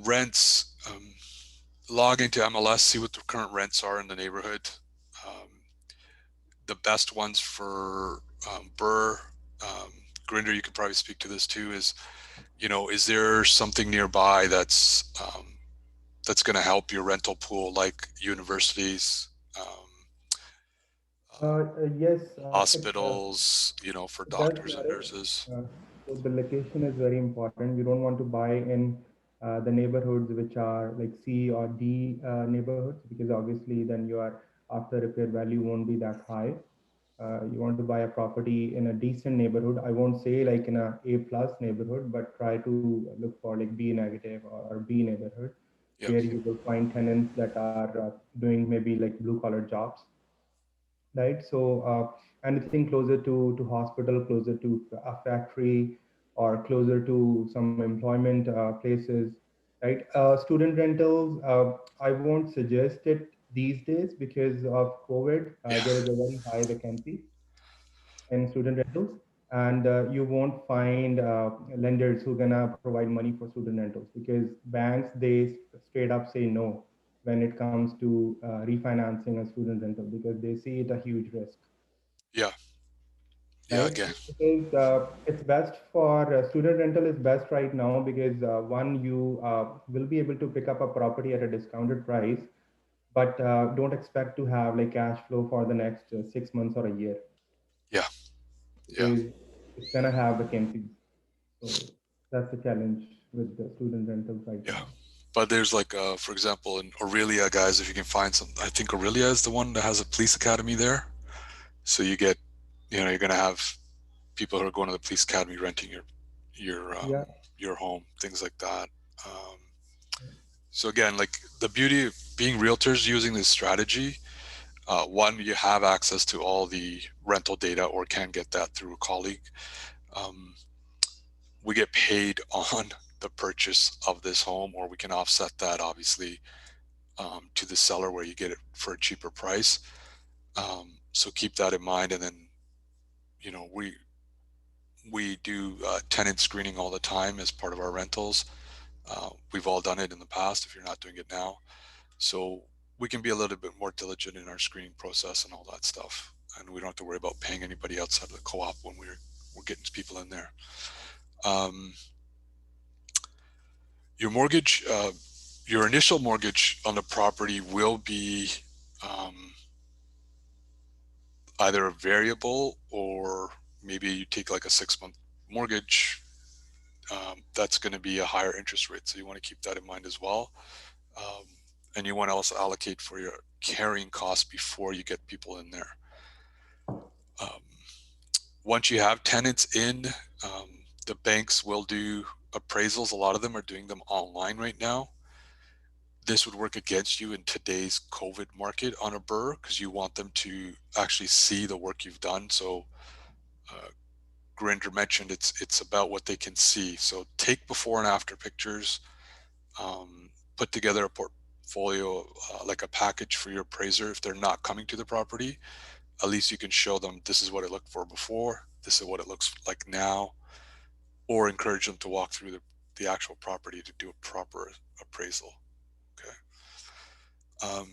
Rents, log into MLS, see what the current rents are in the neighborhood. The best ones for BRRRR, Grinder, you could probably speak to this too, is, is there something nearby that's going to help your rental pool, like universities, Yes, hospitals, for it does doctors and matter. nurses? So the location is very important. You don't want to buy in the neighborhoods which are like C or D neighborhoods, because obviously then your after repair value won't be that high. You want to buy a property in a decent neighborhood. I won't say like in a A plus neighborhood, but try to look for like B negative or B neighborhood, Yep. where you will find tenants that are doing maybe like blue collar jobs, right? So anything closer to hospital, closer to a factory, or closer to some employment places, right? Student rentals, I won't suggest it these days because of COVID. Yeah. There is a very high vacancy in student rentals, and you won't find lenders who gonna provide money for student rentals, because banks, they straight up say no when it comes to refinancing a student rental, because they see it a huge risk, Yeah. Yeah. right? Again. Because it's best for student rental is best right now, because one, you will be able to pick up a property at a discounted price, but don't expect to have like cash flow for the next 6 months or a year, Yeah. Yeah. because it's gonna have vacancies. So that's the challenge with the student rentals right Yeah. now. But there's like, for example, in Aurelia, guys, if you can find some, I think Aurelia is the one that has a police academy there. So you get, you're going to have people who are going to the police academy renting your, Yeah, your home, things like that. Um, so again, like the beauty of being realtors using this strategy, one, you have access to all the rental data, or can get that through a colleague. Um, we get paid on the purchase of this home, or we can offset that obviously to the seller where you get it for a cheaper price. So keep that in mind. And then, you know, we do tenant screening all the time as part of our rentals. We've all done it in the past if you're not doing it now. So we can be a little bit more diligent in our screening process and all that stuff. And we don't have to worry about paying anybody outside of the co-op when we're getting people in there. Um, your mortgage, your initial mortgage on the property will be um, either a variable, or maybe you take like a 6-month mortgage. That's going to be a higher interest rate. So you want to keep that in mind as well. Um, and you want to also allocate for your carrying costs before you get people in there. Um, Once you have tenants in, the banks will do appraisals. A lot of them are doing them online right now. This would work against you in today's COVID market on a BRRRR, because you want them to actually see the work you've done. So uh, Grinder mentioned it's about what they can see. So take before and after pictures, put together a portfolio, like a package for your appraiser. If they're not coming to the property, at least you can show them this is what it looked for before, this is what it looks like now, or encourage them to walk through the actual property to do a proper appraisal. Okay. Um,